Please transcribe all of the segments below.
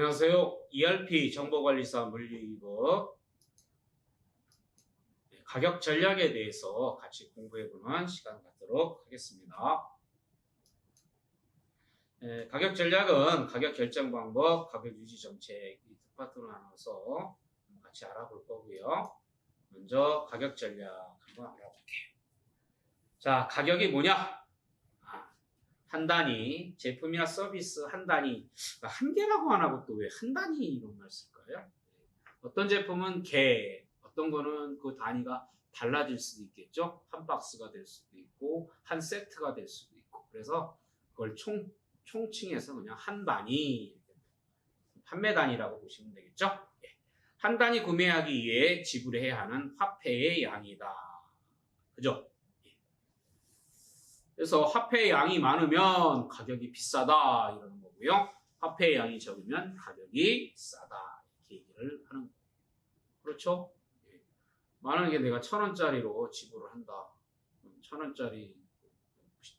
안녕하세요. ERP 정보관리사 물리이고 가격 전략에 대해서 같이 공부해보는 시간 갖도록 하겠습니다. 가격 전략은 가격 결정 방법, 가격 유지 정책 이 두 파트로 나눠서 같이 알아볼 거고요. 먼저 가격 전략 한번 알아볼게요. 자, 가격이 뭐냐? 한 단위, 제품이나 서비스 한 단위, 한 개라고 안 하고 또 왜 한 단위 이런 말 쓸까요? 어떤 제품은 개, 어떤 거는 그 단위가 달라질 수도 있겠죠? 한 박스가 될 수도 있고, 한 세트가 될 수도 있고, 그래서 그걸 총칭해서 그냥 한 단위, 판매 단위라고 보시면 되겠죠? 한 단위 구매하기 위해 지불해야 하는 화폐의 양이다. 그죠? 그래서 화폐의 양이 많으면 가격이 비싸다 이러는 거고요. 화폐의 양이 적으면 가격이 싸다 이렇게 얘기를 하는 거예요. 그렇죠? 만약에 내가 1,000원짜리로 지불을 한다. 1,000원짜리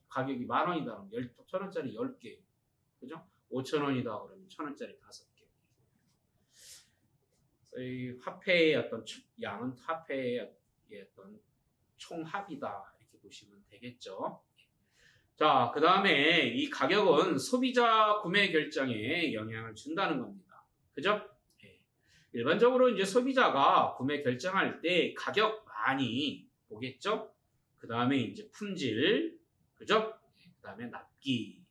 가격이 10,000원이다 그러면 1,000원짜리 10개. 그죠? 5,000원이다 그러면 1,000원짜리 5개. 그래서 이 화폐의 어떤 양은 화폐의 어떤 총합이다 이렇게 보시면 되겠죠. 자, 그 다음에 이 가격은 소비자 구매 결정에 영향을 준다는 겁니다. 그죠? 일반적으로 이제 소비자가 구매 결정할 때 가격 많이 보겠죠? 그 다음에 이제 품질, 그죠? 그 다음에 납기,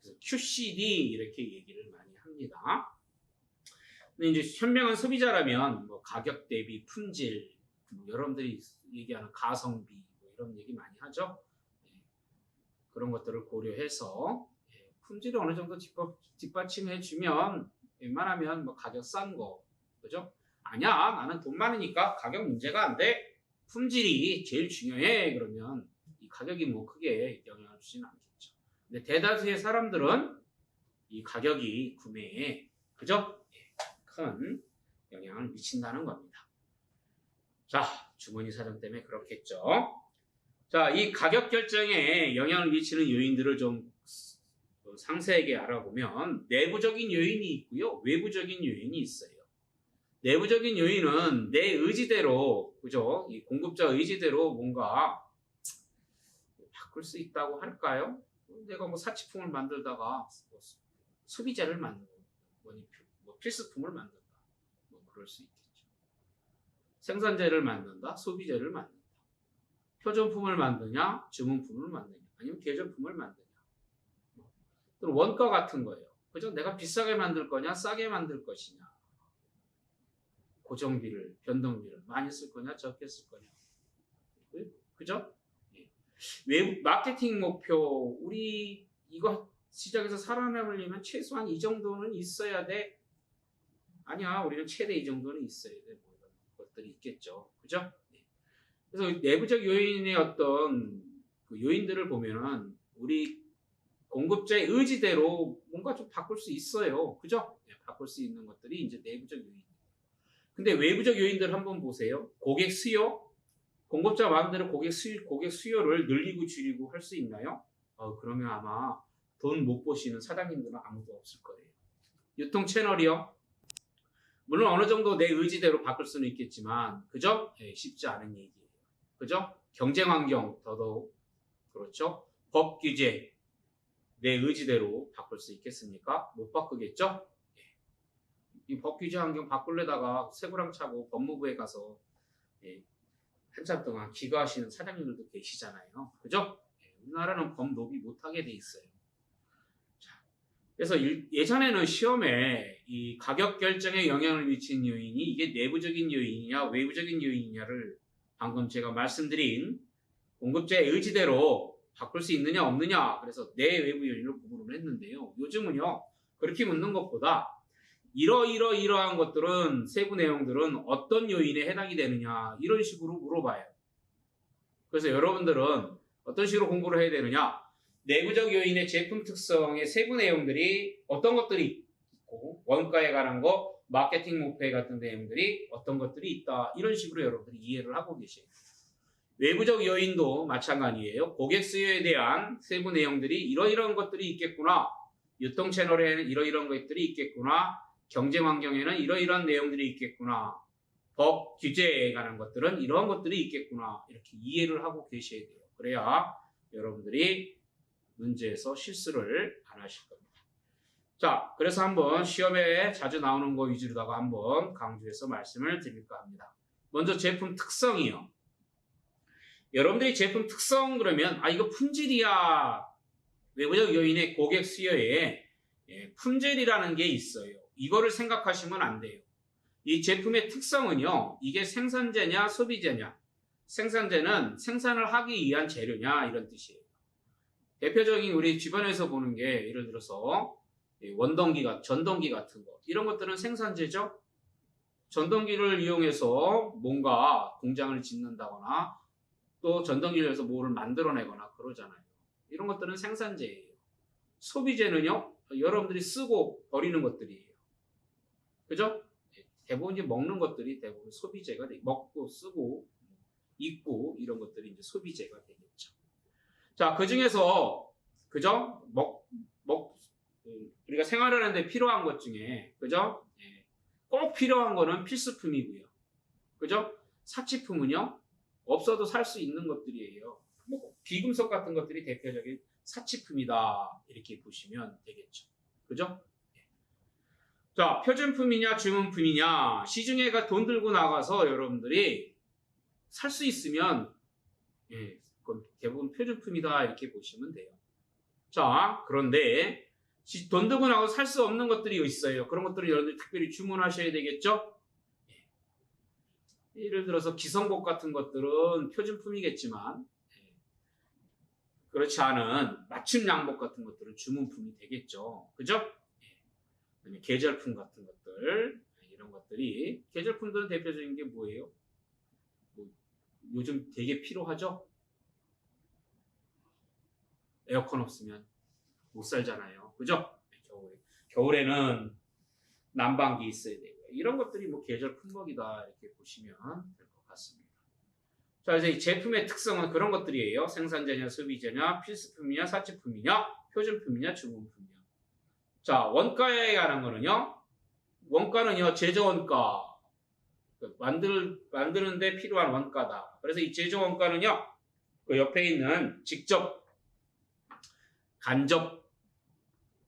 그래서 QCD 이렇게 얘기를 많이 합니다. 근데 이제 현명한 소비자라면 뭐 가격 대비 품질, 여러분들이 얘기하는 가성비 뭐 이런 얘기 많이 하죠? 그런 것들을 고려해서 품질이 어느 정도 뒷받침해 주면 웬만하면 뭐 가격 싼 거, 그죠? 아니야, 나는 돈 많으니까 가격 문제가 안 돼. 품질이 제일 중요해. 그러면 이 가격이 뭐 크게 영향을 주지는 않겠죠. 근데 대다수의 사람들은 이 가격이 구매에, 그죠? 큰 영향을 미친다는 겁니다. 자, 주머니 사정 때문에 그렇겠죠. 자, 이 가격 결정에 영향을 미치는 요인들을 좀 상세하게 알아보면 내부적인 요인이 있고요. 외부적인 요인이 있어요. 내부적인 요인은 내 의지대로, 그죠? 이 공급자 의지대로 뭔가 바꿀 수 있다고 할까요? 내가 뭐 사치품을 만들다가 소비재를 만들고, 뭐 필수품을 만든다. 뭐 그럴 수 있겠죠. 생산재를 만든다, 소비재를 만든다. 표준품을 만드냐, 주문품을 만드냐, 아니면 계절품을 만드냐. 또는 원가 같은 거예요. 그죠? 내가 비싸게 만들 거냐, 싸게 만들 것이냐. 고정비를, 변동비를 많이 쓸 거냐, 적게 쓸 거냐. 그죠? 외부 마케팅 목표, 우리 이거 시장에서 살아남으려면 최소한 이 정도는 있어야 돼. 아니야, 우리는 최대 이 정도는 있어야 돼. 뭐 이런 것들이 있겠죠. 그죠? 그래서 내부적 요인의 어떤 그 요인들을 보면은 우리 공급자의 의지대로 뭔가 좀 바꿀 수 있어요. 그죠? 바꿀 수 있는 것들이 이제 내부적 요인. 근데 외부적 요인들 한번 보세요. 고객 수요? 공급자 마음대로 고객 수요를 늘리고 줄이고 할 수 있나요? 그러면 아마 돈 못 버시는 사장님들은 아무도 없을 거예요. 유통 채널이요? 물론 어느 정도 내 의지대로 바꿀 수는 있겠지만, 그죠? 쉽지 않은 얘기예요. 그죠? 경쟁 환경 더더욱 그렇죠? 법 규제 내 의지대로 바꿀 수 있겠습니까? 못 바꾸겠죠? 이 법 규제 환경 바꾸려다가 쇠고랑 차고 법무부에 가서 한참 동안 기거하시는 사장님들도 계시잖아요. 그죠? 우리나라는 법 노비 못하게 돼 있어요. 자, 그래서 예전에는 시험에 이 가격 결정에 영향을 미치는 요인이 이게 내부적인 요인이냐 외부적인 요인이냐를 방금 제가 말씀드린 공급자의 의지대로 바꿀 수 있느냐 없느냐 그래서 내 외부 요인을 구분을 했는데요. 요즘은요 그렇게 묻는 것보다 이러한 것들은 세부 내용들은 어떤 요인에 해당이 되느냐 이런 식으로 물어봐요. 그래서 여러분들은 어떤 식으로 공부를 해야 되느냐 내부적 요인의 제품 특성의 세부 내용들이 어떤 것들이 있고 원가에 관한 거 마케팅 목표 같은 내용들이 어떤 것들이 있다. 이런 식으로 여러분들이 이해를 하고 계세요. 외부적 요인도 마찬가지예요. 고객 수요에 대한 세부 내용들이 이러이러한 것들이 있겠구나. 유통 채널에는 이러이러한 것들이 있겠구나. 경쟁 환경에는 이러이러한 내용들이 있겠구나. 법 규제에 관한 것들은 이러한 것들이 있겠구나. 이렇게 이해를 하고 계셔야 돼요. 그래야 여러분들이 문제에서 실수를 안 하실 겁니다. 자, 그래서 한번 시험에 자주 나오는 거 위주로다가 한번 강조해서 말씀을 드릴까 합니다. 먼저 제품 특성이요. 여러분들이 제품 특성 그러면 이거 품질이야. 외부적 요인의 고객 수요에 품질이라는 게 있어요. 이거를 생각하시면 안 돼요. 이 제품의 특성은요. 이게 생산재냐 소비재냐. 생산재는 생산을 하기 위한 재료냐 이런 뜻이에요. 대표적인 우리 주변에서 보는 게 예를 들어서 원동기가 전동기 같은 거 이런 것들은 생산재죠. 전동기를 이용해서 뭔가 공장을 짓는다거나 또 전동기를 해서 뭐를 만들어내거나 그러잖아요. 이런 것들은 생산재예요. 소비재는요. 여러분들이 쓰고 버리는 것들이에요. 그죠? 대부분 이제 먹는 것들이 대부분 소비재가 돼. 먹고 쓰고 입고 이런 것들이 이제 소비재가 되겠죠. 자, 그 중에서 그죠? 우리가 생활하는데 필요한 것 중에 그죠? 꼭 필요한 거는 필수품이고요. 그죠? 사치품은요. 없어도 살 수 있는 것들이에요. 비금속 같은 것들이 대표적인 사치품이다. 이렇게 보시면 되겠죠. 그죠? 자, 표준품이냐 주문품이냐 시중에 돈 들고 나가서 여러분들이 살 수 있으면 그건 대부분 표준품이다 이렇게 보시면 돼요. 자, 그런데 돈 들고 나가서 살 수 없는 것들이 있어요. 그런 것들을 여러분들이 특별히 주문하셔야 되겠죠? 예를 들어서 기성복 같은 것들은 표준품이겠지만 그렇지 않은 맞춤 양복 같은 것들은 주문품이 되겠죠. 그죠? 계절품 같은 것들 이런 것들이 계절품들은 대표적인 게 뭐예요? 요즘 되게 필요하죠? 에어컨 없으면 못 살잖아요. 그죠? 겨울에는 난방기 있어야 되고 이런 것들이 계절 품목이다 이렇게 보시면 될 것 같습니다. 자, 이제 이 제품의 특성은 그런 것들이에요. 생산재냐, 소비재냐, 필수품이냐, 사치품이냐, 표준품이냐, 주문품이냐. 자, 원가에 관한 거는요. 원가는요, 제조원가. 만드는데 필요한 원가다. 그래서 이 제조원가는요, 그 옆에 있는 직접, 간접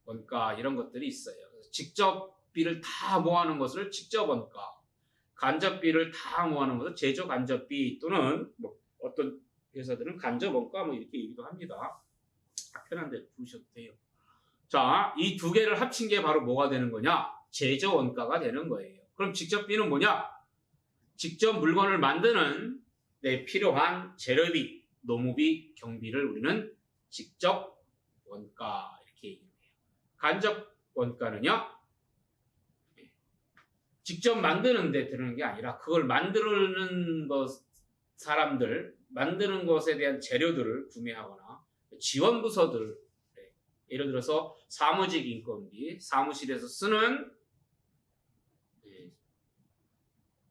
원가 이런 것들이 있어요. 직접비를 다 모아놓은 것을 직접 원가, 간접비를 다 모아놓은 것을 제조 간접비 또는 어떤 회사들은 간접 원가 이렇게 얘기도 합니다. 편한 데 부르셔도 돼요. 자, 이 두 개를 합친 게 바로 뭐가 되는 거냐? 제조 원가가 되는 거예요. 그럼 직접비는 뭐냐? 직접 물건을 만드는 데 필요한 재료비, 노무비, 경비를 우리는 직접 원가 이렇게 얘기해요. 간접 원가는요. 직접 만드는 데 들어가는 게 아니라 그걸 만드는 사람들, 만드는 것에 대한 재료들을 구매하거나 지원부서들 예를 들어서 사무직 인건비, 사무실에서 쓰는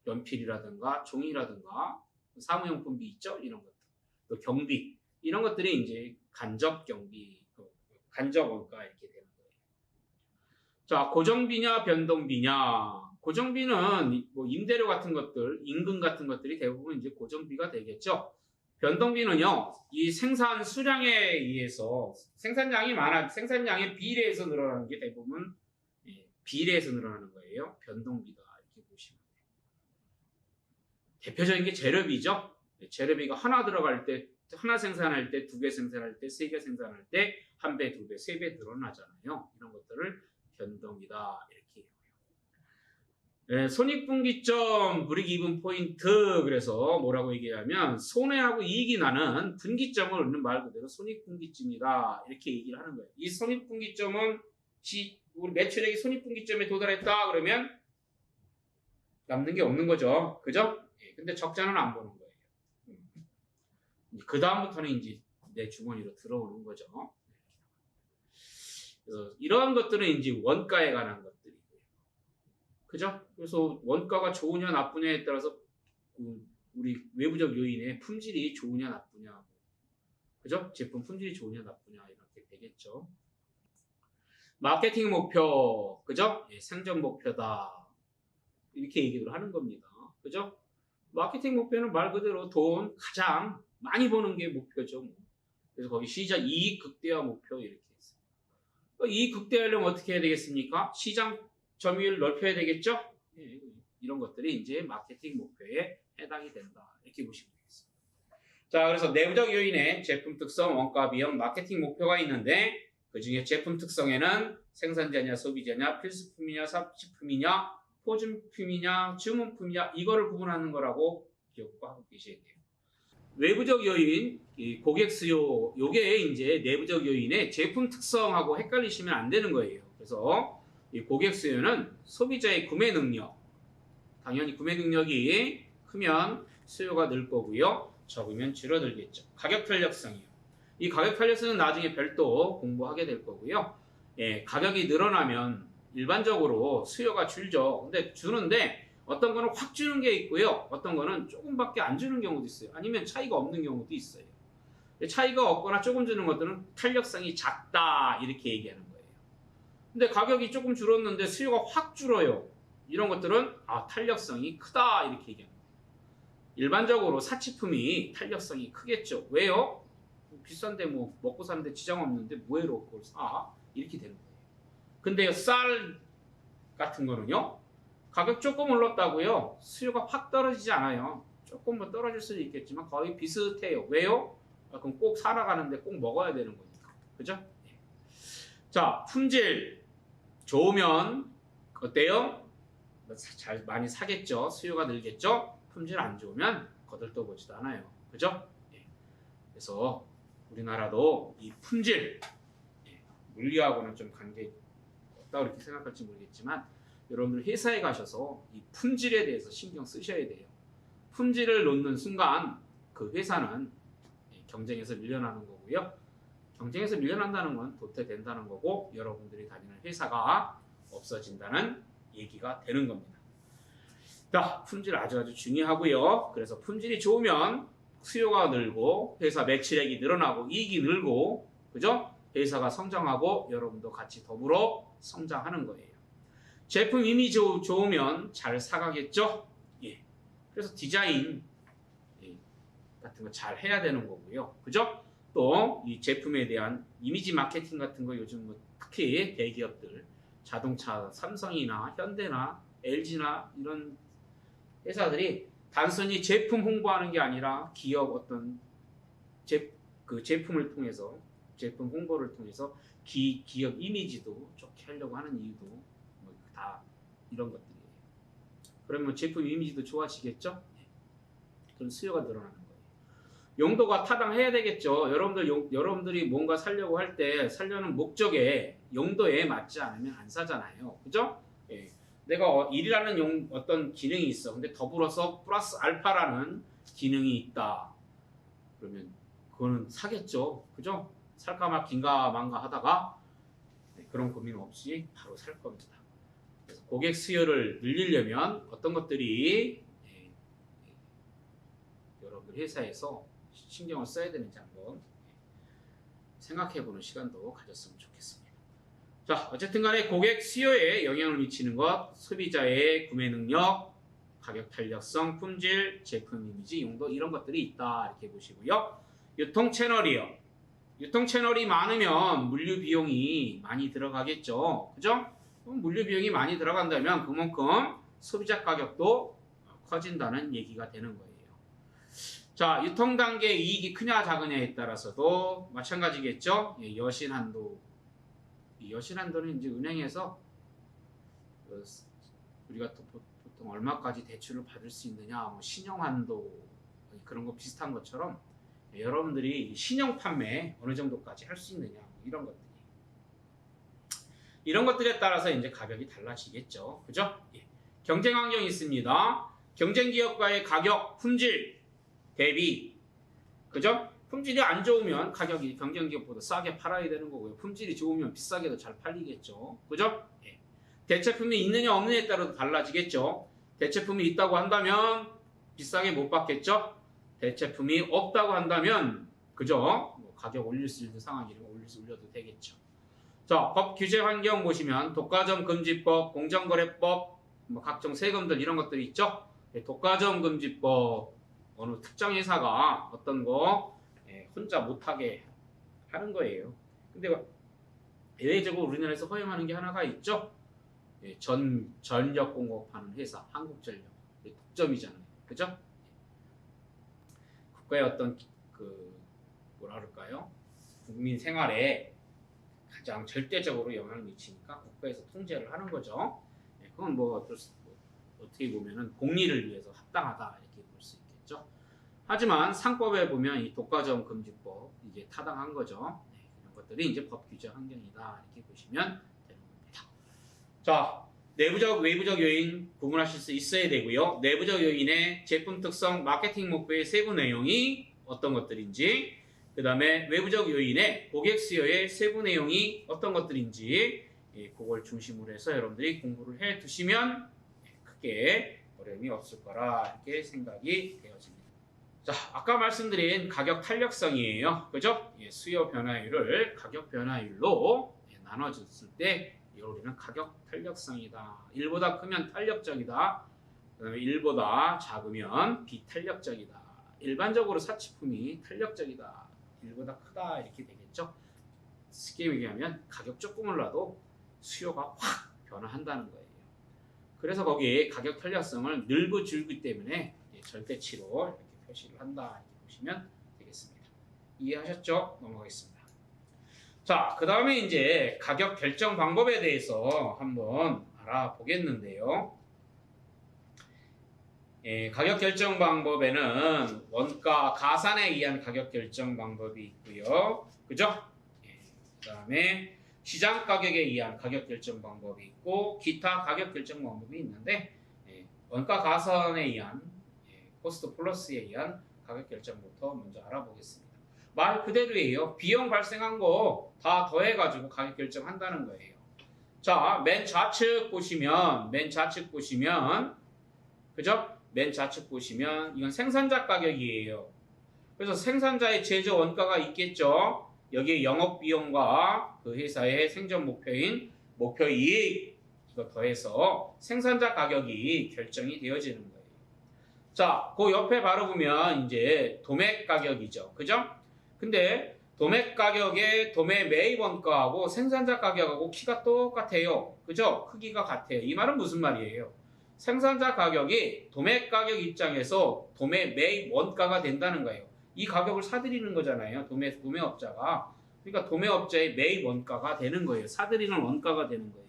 연필이라든가 종이라든가 사무용품비 있죠? 이런 것들. 또 경비. 이런 것들이 이제 간접 경비, 간접 원가 이렇게 되는 거예요. 자, 고정비냐 변동비냐. 고정비는 임대료 같은 것들, 임금 같은 것들이 대부분 이제 고정비가 되겠죠. 변동비는요, 이 생산 수량에 의해서 생산량이 생산량에 비례해서 늘어나는 게 대부분 비례해서 늘어나는 거예요. 변동비다 이렇게 보시면 돼요. 대표적인 게 재료비죠. 재료비가 하나 들어갈 때, 하나 생산할 때, 두 개 생산할 때, 세 개 생산할 때, 한 배, 두 배, 세 배 늘어나잖아요. 이런 것들을 변동이다 이렇게 얘기해요. 손익분기점, 불이익이분 포인트. 그래서 뭐라고 얘기하면 손해하고 이익이 나는 분기점을 얻는 말 그대로 손익분기점이다 이렇게 얘기를 하는 거예요. 이 손익분기점은 우리 매출액이 손익분기점에 도달했다 그러면 남는 게 없는 거죠. 그죠? 근데 적자는 안 보는 거예요. 그 다음부터는 이제 내 주머니로 들어오는 거죠. 그래서 이러한 것들은 이제 원가에 관한 것들이고요. 그죠? 그래서 원가가 좋으냐 나쁘냐에 따라서 우리 외부적 요인의 품질이 좋으냐 나쁘냐, 그죠? 제품 품질이 좋으냐 나쁘냐 이렇게 되겠죠. 마케팅 목표, 그죠? 예, 생존 목표다. 이렇게 얘기를 하는 겁니다. 그죠? 마케팅 목표는 말 그대로 돈 가장 많이 버는 게 목표죠. 뭐. 그래서 거기 시장 이익 극대화 목표 이렇게 했어요. 이익 극대화하려면 어떻게 해야 되겠습니까? 시장 점유율 넓혀야 되겠죠? 예, 이런 것들이 이제 마케팅 목표에 해당이 된다. 이렇게 보시면 되겠습니다. 자, 그래서 내부적 요인에 제품 특성, 원가, 비용, 마케팅 목표가 있는데 그 중에 제품 특성에는 생산자냐, 소비자냐, 필수품이냐, 사치품이냐, 포준품이냐, 주문품이냐 이거를 구분하는 거라고 기억하고 계셔야 돼요. 외부적 요인, 고객 수요, 요게 이제 내부적 요인의 제품 특성하고 헷갈리시면 안 되는 거예요. 그래서 이 고객 수요는 소비자의 구매 능력, 당연히 구매 능력이 크면 수요가 늘 거고요. 적으면 줄어들겠죠. 가격 탄력성이요. 이 가격 탄력성은 나중에 별도 공부하게 될 거고요. 예, 가격이 늘어나면 일반적으로 수요가 줄죠. 근데 주는데 어떤 거는 확 주는 게 있고요. 어떤 거는 조금밖에 안 주는 경우도 있어요. 아니면 차이가 없는 경우도 있어요. 차이가 없거나 조금 주는 것들은 탄력성이 작다 이렇게 얘기하는 거예요. 근데 가격이 조금 줄었는데 수요가 확 줄어요. 이런 것들은 탄력성이 크다 이렇게 얘기합니다. 일반적으로 사치품이 탄력성이 크겠죠. 왜요? 비싼데 뭐 먹고 사는데 지장 없는데 뭐해로 그걸 사? 이렇게 되는 거예요. 근데 쌀 같은 거는요. 가격 조금 올랐다고요. 수요가 확 떨어지지 않아요. 조금 뭐 떨어질 수도 있겠지만 거의 비슷해요. 왜요? 그럼 꼭 살아가는데 꼭 먹어야 되는 거니까. 그죠? 자, 품질 좋으면 어때요? 잘 많이 사겠죠. 수요가 늘겠죠. 품질 안 좋으면 거들떠보지도 않아요. 그죠? 그래서 우리나라도 이 품질, 물리하고는 좀 관계 없다고 이렇게 생각할지 모르겠지만 여러분들 회사에 가셔서 이 품질에 대해서 신경 쓰셔야 돼요. 품질을 놓는 순간 그 회사는 경쟁에서 밀려나는 거고요. 경쟁에서 밀려난다는 건 도태된다는 거고 여러분들이 다니는 회사가 없어진다는 얘기가 되는 겁니다. 자, 품질 아주 중요하고요. 그래서 품질이 좋으면 수요가 늘고 회사 매출액이 늘어나고 이익이 늘고 그죠? 회사가 성장하고 여러분도 같이 더불어 성장하는 거예요. 제품 이미지 좋으면 잘 사가겠죠? 예. 그래서 디자인 같은 거 잘 해야 되는 거고요. 그죠? 또 이 제품에 대한 이미지 마케팅 같은 거 요즘 뭐 특히 대기업들 자동차 삼성이나 현대나 LG나 이런 회사들이 단순히 제품 홍보하는 게 아니라 기업 어떤 그 제품을 통해서 제품 홍보를 통해서 기업 이미지도 좋게 하려고 하는 이유도 뭐 다 이런 것들이에요. 그러면 제품 이미지도 좋아지겠죠? 그럼 수요가 늘어나는 거예요. 용도가 타당해야 되겠죠. 여러분들이 뭔가 살려고 할 때 살려는 목적에 용도에 맞지 않으면 안 사잖아요. 그죠? 예. 내가 일이라는 어떤 기능이 있어. 근데 더불어서 플러스 알파라는 기능이 있다. 그러면 그거는 사겠죠. 그죠? 살까 말긴가 망가 하다가 그런 고민 없이 바로 살 겁니다. 그래서 고객 수요를 늘리려면 어떤 것들이 여러분들 회사에서 신경을 써야 되는지 한번 생각해보는 시간도 가졌으면 좋겠습니다. 자, 어쨌든 간에 고객 수요에 영향을 미치는 것, 소비자의 구매 능력, 가격 탄력성, 품질, 제품 이미지, 용도 이런 것들이 있다 이렇게 보시고요. 유통 채널이요. 유통 채널이 많으면 물류 비용이 많이 들어가겠죠. 그죠? 물류 비용이 많이 들어간다면 그만큼 소비자 가격도 커진다는 얘기가 되는 거예요. 자, 유통 단계 이익이 크냐 작으냐에 따라서도 마찬가지겠죠. 여신한도. 이 여신한도는 이제 은행에서 우리가 또 보통 얼마까지 대출을 받을 수 있느냐, 뭐 신용한도 그런 거 비슷한 것처럼 여러분들이 신용 판매 어느 정도까지 할 수 있느냐, 뭐 이런 것들에 따라서 이제 가격이 달라지겠죠. 그죠? 예. 경쟁 환경이 있습니다. 경쟁 기업과의 가격, 품질 대비, 그죠? 품질이 안 좋으면 가격이 경쟁 기업보다 싸게 팔아야 되는 거고요. 품질이 좋으면 비싸게도 잘 팔리겠죠. 그죠? 예. 대체품이 있느냐 없느냐에 따라서 달라지겠죠. 대체품이 있다고 한다면 비싸게 못 받겠죠. 대체품이 없다고 한다면 그죠? 뭐 가격 올릴 수 있는 상황이면 올려도 되겠죠. 자, 법 규제 환경 보시면 독과점 금지법, 공정거래법, 뭐 각종 세금들 이런 것들이 있죠. 독과점 금지법, 어느 특정 회사가 어떤 거 혼자 못하게 하는 거예요. 근데 대외적으로 우리나라에서 허용하는 게 하나가 있죠. 전력 공급하는 회사, 한국전력. 독점이잖아요. 그죠? 국가의 어떤 뭐라 그럴까요? 국민 생활에 가장 절대적으로 영향을 미치니까 국가에서 통제를 하는 거죠. 그건 뭐 어떻게 보면은 공리를 위해서 합당하다 이렇게 볼 수 있겠죠. 하지만 상법에 보면 이 독과점 금지법 이게 타당한 거죠. 이런 것들이 이제 법 규제 환경이다 이렇게 보시면 되는 겁니다. 자, 내부적 외부적 요인 구분하실 수 있어야 되고요. 내부적 요인의 제품 특성, 마케팅 목표의 세부 내용이 어떤 것들인지, 그 다음에 외부적 요인의 고객 수요의 세부 내용이 어떤 것들인지, 그걸 중심으로 해서 여러분들이 공부를 해 두시면 크게 어려움이 없을 거라 이렇게 생각이 되어집니다. 자, 아까 말씀드린 가격 탄력성이에요. 그죠? 수요 변화율을 가격 변화율로 나눠줬을 때 이걸 우리는 가격 탄력성이다. 1보다 크면 탄력적이다. 그 다음에 1보다 작으면 비탄력적이다. 일반적으로 사치품이 탄력적이다. 1보다 크다 이렇게 되겠죠. 쉽게 얘기하면 가격 조금 올라도 수요가 확 변화한다는 거예요. 그래서 거기에 가격 탄력성을 늘고 줄기 때문에 절대치로 이렇게 표시를 한다 이렇게 보시면 되겠습니다. 이해하셨죠? 넘어가겠습니다. 자, 그 다음에 이제 가격 결정 방법에 대해서 한번 알아보겠는데요. 가격 결정 방법에는 원가 가산에 의한 가격 결정 방법이 있고요. 그죠? 그 다음에 시장 가격에 의한 가격 결정 방법이 있고 기타 가격 결정 방법이 있는데 원가 가산에 의한 코스트 플러스에 의한 가격 결정부터 먼저 알아보겠습니다. 말 그대로예요. 비용 발생한 거 다 더해가지고 가격 결정한다는 거예요. 자, 맨 좌측 보시면 그죠? 맨 좌측 보시면 이건 생산자 가격이에요. 그래서 생산자의 제조 원가가 있겠죠. 여기에 영업비용과 그 회사의 생존 목표인 목표이익 이거 더해서 생산자 가격이 결정이 되어지는 거예요. 자, 그 옆에 바로 보면 이제 도매 가격이죠. 그죠? 근데 도매 가격의 도매 매입 원가하고 생산자 가격하고 키가 똑같아요. 그죠? 크기가 같아요. 이 말은 무슨 말이에요? 생산자 가격이 도매 가격 입장에서 도매 매입 원가가 된다는 거예요. 이 가격을 사들이는 거잖아요. 도매업자가. 그러니까 도매업자의 매입 원가가 되는 거예요. 사들이는 원가가 되는 거예요.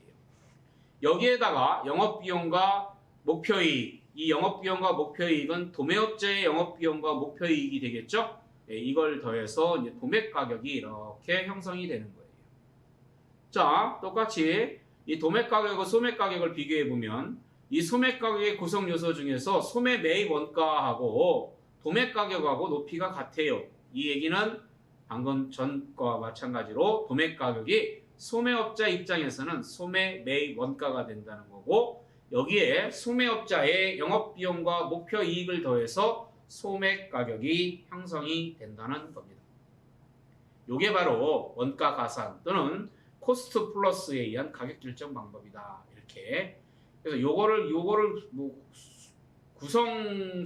여기에다가 영업비용과 목표이익, 이 영업비용과 목표이익은 도매업자의 영업비용과 목표이익이 되겠죠? 이걸 더해서 이제 도매 가격이 이렇게 형성이 되는 거예요. 자, 똑같이 이 도매 가격과 소매 가격을 비교해 보면 이 소매 가격의 구성 요소 중에서 소매 매입 원가하고 도매 가격하고 높이가 같아요. 이 얘기는 방금 전과 마찬가지로 도매 가격이 소매업자 입장에서는 소매 매입 원가가 된다는 거고 여기에 소매업자의 영업비용과 목표이익을 더해서 소매 가격이 형성이 된다는 겁니다. 이게 바로 원가 가산 또는 코스트 플러스에 의한 가격 결정 방법이다. 이렇게. 그래서 요거를 뭐 구성을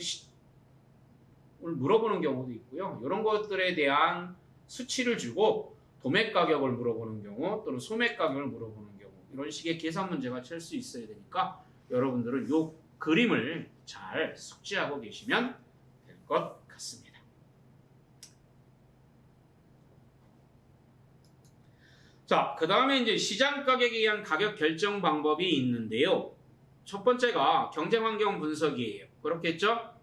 물어보는 경우도 있고요. 이런 것들에 대한 수치를 주고 도매 가격을 물어보는 경우 또는 소매 가격을 물어보는 경우 이런 식의 계산 문제가 칠 수 있어야 되니까 여러분들은 요 그림을 잘 숙지하고 계시면 될 것 같습니다. 자, 그 다음에 이제 시장 가격에 의한 가격 결정 방법이 있는데요. 첫 번째가 경쟁 환경 분석이에요. 그렇겠죠?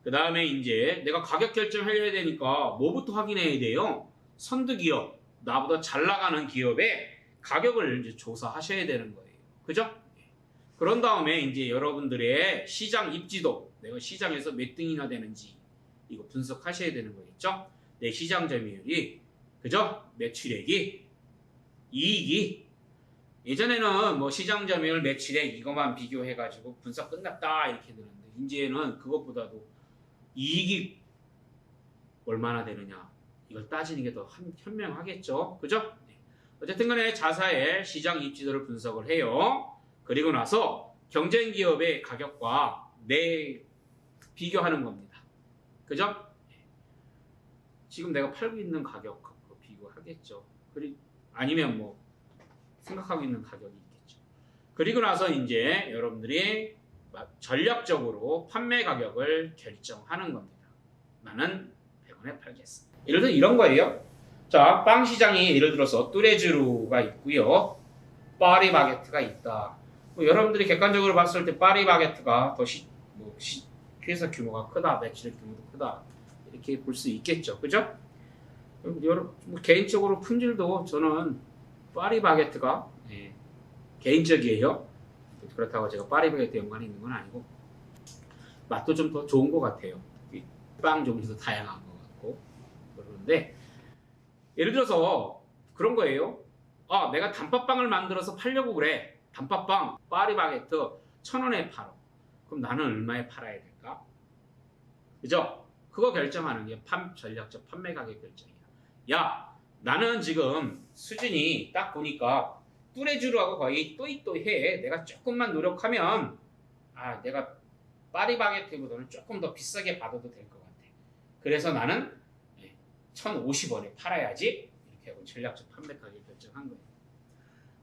그 다음에 이제 내가 가격 결정해야 되니까 뭐부터 확인해야 돼요? 선두 기업, 나보다 잘 나가는 기업의 가격을 이제 조사하셔야 되는 거예요. 그죠? 그런 다음에 이제 여러분들의 시장 입지도, 내가 시장에서 몇 등이나 되는지 이거 분석하셔야 되는 거겠죠? 내 시장 점유율이, 그죠? 매출액이, 이익이. 예전에는 뭐 시장 점유율, 매출액 이것만 비교해가지고 분석 끝났다 이렇게 되는데 이제는 그것보다도 이익이 얼마나 되느냐 이걸 따지는 게 더 현명하겠죠. 그죠? 어쨌든 간에 자사의 시장 입지도를 분석을 해요. 그리고 나서 경쟁 기업의 가격과 비교하는 겁니다. 그죠? 지금 내가 팔고 있는 가격하고 비교하겠죠. 아니면 뭐 생각하고 있는 가격이 있겠죠. 그리고 나서 이제 여러분들이 전략적으로 판매 가격을 결정하는 겁니다. 나는 100원에 팔겠습니다. 예를 들어 이런 거예요. 자, 빵 시장이 예를 들어서 뚜레쥬르가 있고요. 파리바게트가 있다. 여러분들이 객관적으로 봤을 때 파리바게트가 더 회사 규모가 크다, 매출의 규모도 크다 이렇게 볼 수 있겠죠, 그죠? 개인적으로 품질도 저는 파리바게트가 개인적이에요. 그렇다고 제가 파리바게트 연관이 있는 건 아니고 맛도 좀 더 좋은 것 같아요. 빵 종류도 다양한 것 같고 그러는데 예를 들어서 그런 거예요. 내가 단팥빵을 만들어서 팔려고 그래. 단팥빵 파리바게트 1,000원에 팔어. 그럼 나는 얼마에 팔아야 될까? 그죠? 그거 결정하는 게 전략적 판매 가격 결정이야. 야, 나는 지금 수준이 딱 보니까 뚜레쥬르하고 거의 또이또이해. 내가 조금만 노력하면 내가 파리바게트보다는 조금 더 비싸게 받아도 될 것 같아. 그래서 나는 1,050원에 팔아야지. 이렇게 하고 전략적 판매 가격 결정한 거예요.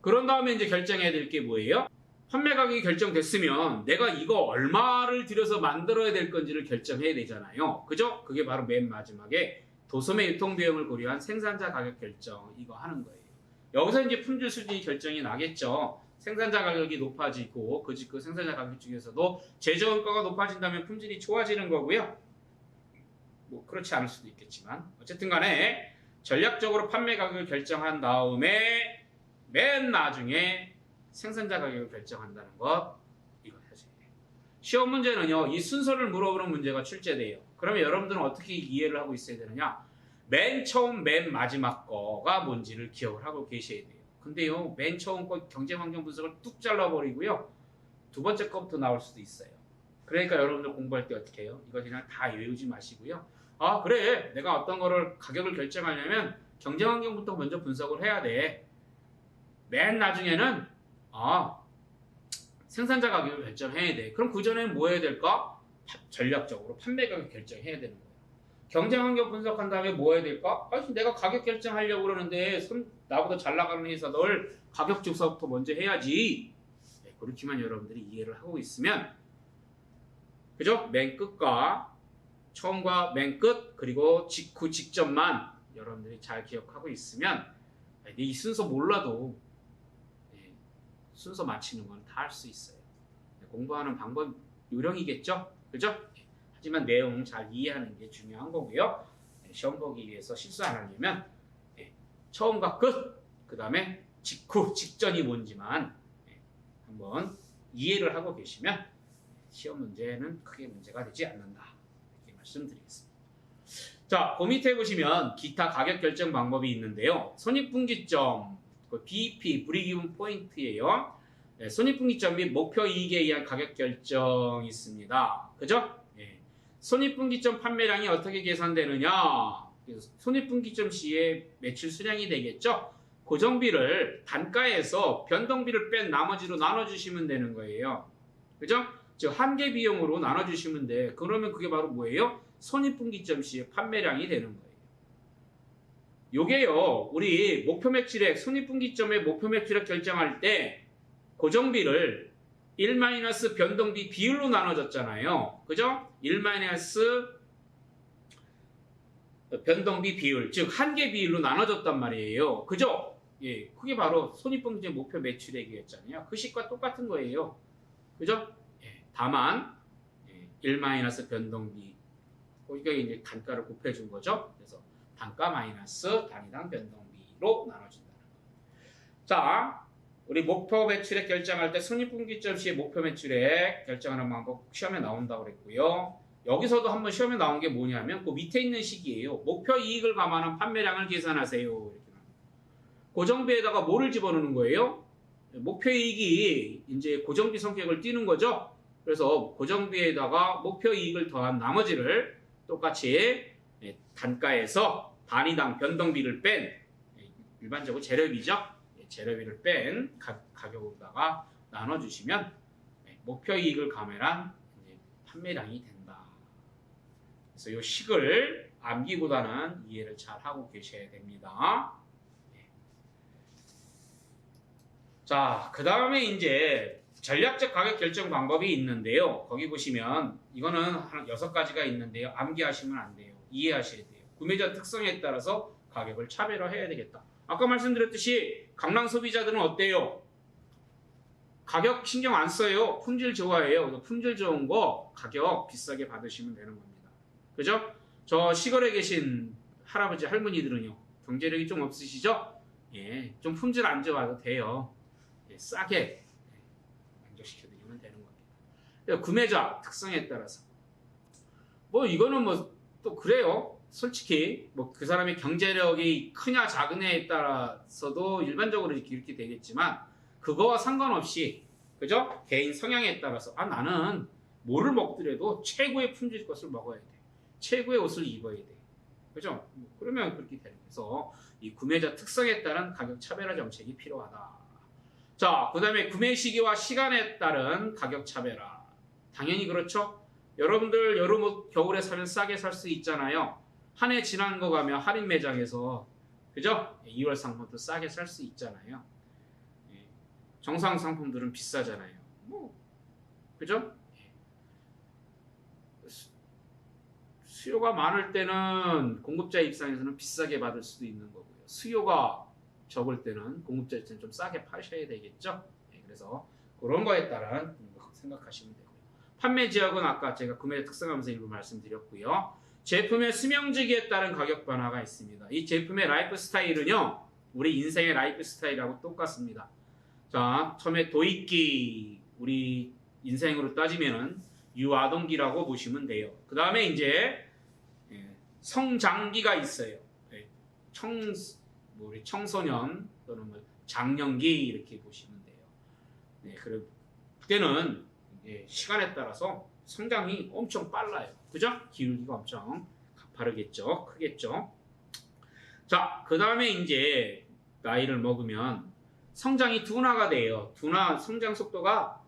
그런 다음에 이제 결정해야 될 게 뭐예요? 판매 가격이 결정됐으면 내가 이거 얼마를 들여서 만들어야 될 건지를 결정해야 되잖아요. 그죠? 그게 바로 맨 마지막에 도소매 유통 비용을 고려한 생산자 가격 결정 이거 하는 거예요. 여기서 이제 품질 수준이 결정이 나겠죠. 생산자 가격이 높아지고 그 생산자 가격 중에서도 제조원가가 높아진다면 품질이 좋아지는 거고요. 뭐 그렇지 않을 수도 있겠지만 어쨌든 간에 전략적으로 판매 가격을 결정한 다음에 맨 나중에 생산자 가격을 결정한다는 것 이거 하세요. 시험 문제는요. 이 순서를 물어보는 문제가 출제돼요. 그러면 여러분들은 어떻게 이해를 하고 있어야 되느냐? 맨 처음 맨 마지막 거가 뭔지를 기억을 하고 계셔야 돼요. 근데요. 맨 처음 거 경쟁환경 분석을 뚝 잘라버리고요. 두 번째 거부터 나올 수도 있어요. 그러니까 여러분들 공부할 때 어떻게 해요? 이거 그냥 다 외우지 마시고요. 그래. 내가 어떤 거를 가격을 결정하려면 경쟁환경부터 먼저 분석을 해야 돼. 맨 나중에는 생산자 가격을 결정해야 돼. 그럼 그 전에는 뭐 해야 될까? 전략적으로 판매 가격 결정해야 되는 거예요. 경쟁 환경 분석한 다음에 뭐 해야 될까? 내가 가격 결정하려고 그러는데 나보다 잘 나가는 회사 널 가격 조사부터 먼저 해야지. 그렇게만 여러분들이 이해를 하고 있으면 그죠? 맨 끝과 처음과 맨 끝 그리고 직후 직전만 여러분들이 잘 기억하고 있으면 이 순서 몰라도 순서 맞히는 건 다 할 수 있어요. 공부하는 방법 요령이겠죠? 그죠? 하지만 내용 잘 이해하는 게 중요한 거고요. 시험 보기 위해서 실수 안 하려면 처음과 끝, 그 다음에 직후, 직전이 뭔지만 한번 이해를 하고 계시면 시험 문제는 크게 문제가 되지 않는다. 이렇게 말씀드리겠습니다. 자, 그 밑에 보시면 기타 가격 결정 방법이 있는데요. 손익분기점, BEP, 브레이크이븐 포인트예요. 손익분기점 및 목표 이익에 의한 가격 결정이 있습니다. 그죠? 손익분기점 판매량이 어떻게 계산되느냐? 손익분기점 시에 매출 수량이 되겠죠? 고정비를 단가에서 변동비를 뺀 나머지로 나눠주시면 되는 거예요. 그죠? 즉 한계 비용으로 나눠주시면 돼. 그러면 그게 바로 뭐예요? 손익분기점 시에 판매량이 되는 거예요. 요게요, 우리 목표 매출액, 손익분기점의 목표 매출액 결정할 때 고정비를 1 변동비 비율로 나눠졌잖아요. 그죠? 1 변동비 비율, 즉 한계 비율로 나눠졌단 말이에요. 그죠? 그게 바로 손익분기점 목표 매출액이었잖아요. 그 식과 똑같은 거예요. 그죠? 다만 1 변동비, 거기가 이제 단가를 곱해준 거죠. 그래서 단가 마이너스 단위당 변동비로 나눠준다는 거예요. 자, 우리 목표 매출액 결정할 때 손익분기점 시에 목표 매출액 결정하는 방법 시험에 나온다고 그랬고요. 여기서도 한번 시험에 나온 게 뭐냐면 그 밑에 있는 식이에요. 목표 이익을 감안한 판매량을 계산하세요. 이렇게. 고정비에다가 뭐를 집어넣는 거예요? 목표 이익이 이제 고정비 성격을 띠는 거죠. 그래서 고정비에다가 목표 이익을 더한 나머지를 똑같이 단가에서 단위당 변동비를 뺀 일반적으로 재료비죠. 재료비를 뺀 가격으로다가 나눠주시면 목표 이익을 감안한 판매량이 된다. 그래서 이 식을 암기보다는 이해를 잘 하고 계셔야 됩니다. 자, 그 다음에 이제 전략적 가격 결정 방법이 있는데요. 거기 보시면 이거는 한 6가지가 있는데요. 암기하시면 안 돼요. 이해하셔야 돼요. 구매자 특성에 따라서 가격을 차별화해야 되겠다. 아까 말씀드렸듯이 강남 소비자들은 어때요? 가격 신경 안 써요. 품질 좋아해요. 그래서 품질 좋은 거 가격 비싸게 받으시면 되는 겁니다. 그죠? 저 시골에 계신 할아버지 할머니들은요. 경제력이 좀 없으시죠? 예, 좀 품질 안 좋아도 돼요. 예, 싸게 만족시켜드리면 되는 겁니다. 구매자 특성에 따라서 뭐 이거는 뭐 또 그래요. 솔직히 뭐 그 사람의 경제력이 크냐 작으냐에 따라서도 일반적으로 이렇게 되겠지만 그거와 상관없이 그죠? 개인 성향에 따라서 나는 뭐를 먹더라도 최고의 품질 것을 먹어야 돼. 최고의 옷을 입어야 돼. 그죠? 그러면 그렇게 되는 거죠. 이 구매자 특성에 따른 가격 차별화 정책이 필요하다. 자, 그 다음에 구매 시기와 시간에 따른 가격 차별화. 당연히 그렇죠. 여러분들 여름 옷 겨울에 사면 싸게 살 수 있잖아요. 한 해 지난 거 가면 할인 매장에서 그죠? 2월 상품도 싸게 살 수 있잖아요. 정상 상품들은 비싸잖아요. 뭐 그죠? 수요가 많을 때는 공급자 입장에서는 비싸게 받을 수도 있는 거고요. 수요가 적을 때는 공급자 입장에서 좀 싸게 파셔야 되겠죠. 그래서 그런 거에 따른 생각하시면 되고요. 판매 지역은 아까 제가 구매 특성하면서 일부 말씀드렸고요. 제품의 수명주기에 따른 가격 변화가 있습니다. 이 제품의 라이프 스타일은요, 우리 인생의 라이프 스타일하고 똑같습니다. 자, 처음에 도입기, 우리 인생으로 따지면은 유아동기라고 보시면 돼요. 그 다음에 이제 성장기가 있어요. 우리 청소년 또는 뭐 장년기 이렇게 보시면 돼요. 그리고 그때는 시간에 따라서 성장이 엄청 빨라요. 그죠? 기울기가 엄청 가파르겠죠. 크겠죠. 자, 그 다음에 이제 나이를 먹으면 성장이 둔화가 돼요. 성장 속도가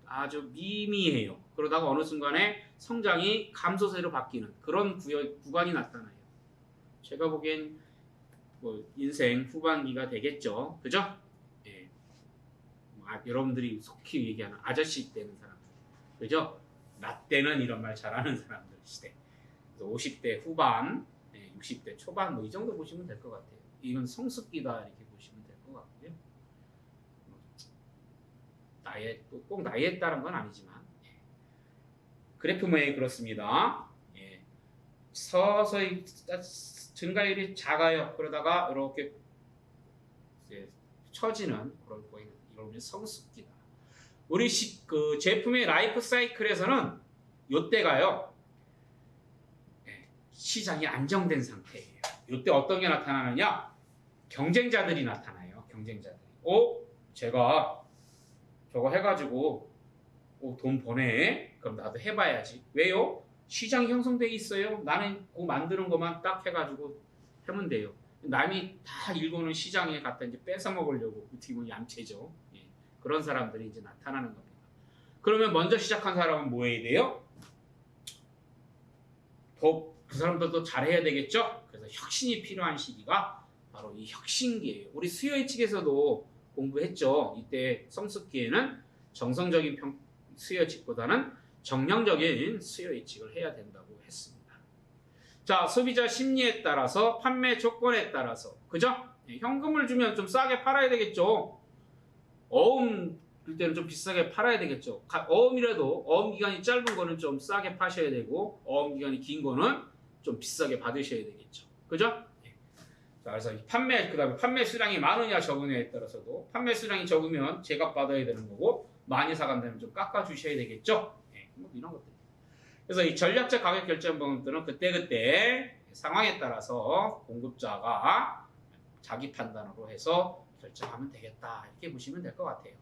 아주 미미해요. 그러다가 어느 순간에 성장이 감소세로 바뀌는 그런 구간이 나타나요. 제가 보기엔 뭐 인생 후반기가 되겠죠. 그죠? 여러분들이 속히 얘기하는 아저씨 때는 사람들. 그죠? 나 때는 이런 말 잘하는 사람들 시대. 그래서 50대 후반, 60대 초반 뭐 이 정도 보시면 될 것 같아요. 이건 성숙기다 이렇게 보시면 될 것 같고요. 꼭 나이에 따른 건 아니지만 그래프 모양이 그렇습니다. 서서히 증가율이 작아요. 그러다가 이렇게 처지는 그런 거예요. 이걸 성숙기다. 우리 그 제품의 라이프 사이클에서는 이때가요. 시장이 안정된 상태예요. 이때 어떤 게 나타나느냐? 경쟁자들이 나타나요. 경쟁자들이. 제가 저거 해가지고 돈 버네. 그럼 나도 해봐야지. 왜요? 시장이 형성되어 있어요. 나는 그거 만드는 것만 딱 해가지고 하면 돼요. 남이 다 일고는 시장에 갖다 이제 뺏어 먹으려고 어떻게 보면 얌체죠. 그런 사람들이 이제 나타나는 겁니다. 그러면 먼저 시작한 사람은 뭐 해야 돼요? 그 사람들도 잘해야 되겠죠? 그래서 혁신이 필요한 시기가 바로 이 혁신기예요. 우리 수요 예측에서도 공부했죠. 이때 성숙기에는 정성적인 수요 예측보다는 정량적인 수요 예측을 해야 된다고 했습니다. 자, 소비자 심리에 따라서 판매 조건에 따라서 그죠? 현금을 주면 좀 싸게 팔아야 되겠죠. 어음 일 때는 좀 비싸게 팔아야 되겠죠. 어음이라도 어음 기간이 짧은 거는 좀 싸게 파셔야 되고 어음 기간이 긴 거는 좀 비싸게 받으셔야 되겠죠. 그죠? 자, 그래서 그다음에 판매 수량이 많으냐 적으냐에 따라서도 판매 수량이 적으면 제값 받아야 되는 거고 많이 사간다면 좀 깎아 주셔야 되겠죠. 뭐 이런 것들. 그래서 이 전략적 가격 결정 방법들은 그때그때 상황에 따라서 공급자가 자기 판단으로 해서 결정하면 되겠다. 이렇게 보시면 될 것 같아요.